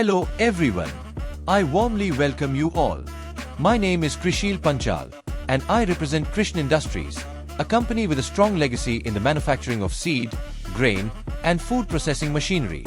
Hello everyone. I warmly welcome you all. My name is Krishil Panchal and I represent Krishna Industries, a company with a strong legacy in the manufacturing of seed, grain and food processing machinery.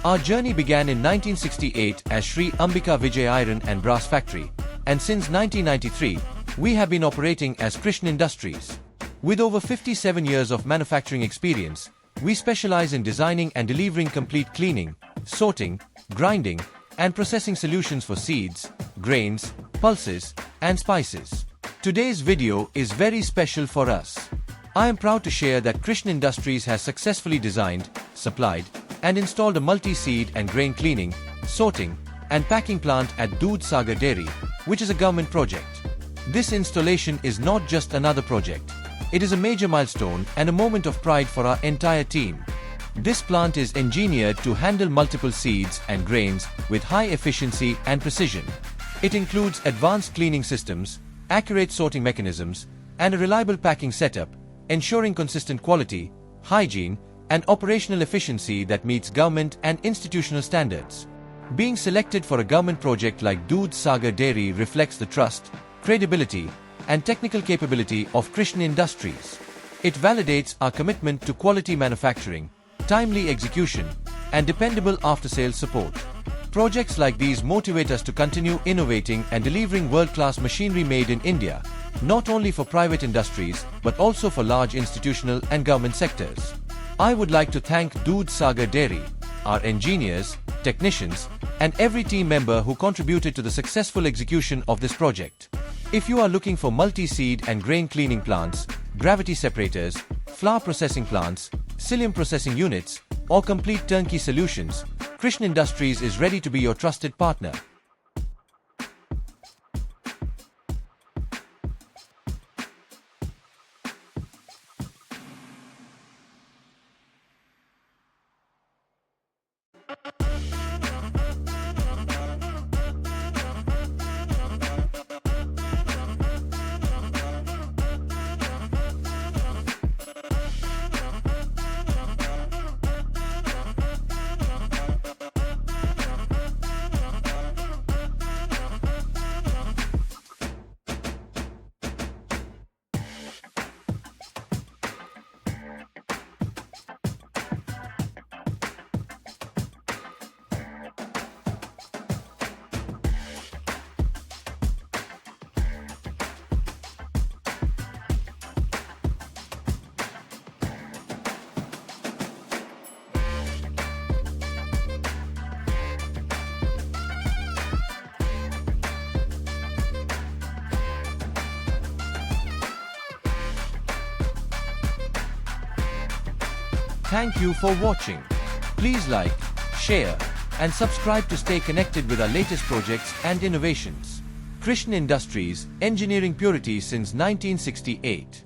Our journey began in 1968 as Sri Ambika Vijay Iron and Brass Factory, and since 1993, we have been operating as Krishna Industries. With over 57 years of manufacturing experience, we specialize in designing and delivering complete cleaning, sorting, grinding, and processing solutions for seeds, grains, pulses, and spices. Today's video is very special for us. I am proud to share that Krishna Industries has successfully designed, supplied, and installed a multi-seed and grain cleaning, sorting, and packing plant at Dudh Sagar Dairy, which is a government project. This installation is not just another project. It is a major milestone and a moment of pride for our entire team. This plant is engineered to handle multiple seeds and grains with high efficiency and precision. It includes advanced cleaning systems, accurate sorting mechanisms, and a reliable packing setup, ensuring consistent quality, hygiene, and operational efficiency that meets government and institutional standards. Being selected for a government project like Dudh Sagar Dairy reflects the trust, credibility, and technical capability of Krishna Industries. It validates our commitment to quality manufacturing, timely execution, and dependable after-sales support. Projects like these motivate us to continue innovating and delivering world-class machinery made in India, not only for private industries but also for large institutional and government sectors. I would like to thank Dudh Sagar Dairy, our engineers, technicians, and every team member who contributed to the successful execution of this project. If you are looking for multi-seed and grain cleaning plants, gravity separators, flour processing plants, psyllium processing units, or complete turnkey solutions, Krishna Industries is ready to be your trusted partner. Thank you for watching. Please like, share, and subscribe to stay connected with our latest projects and innovations. Krishna Industries, engineering purity since 1968.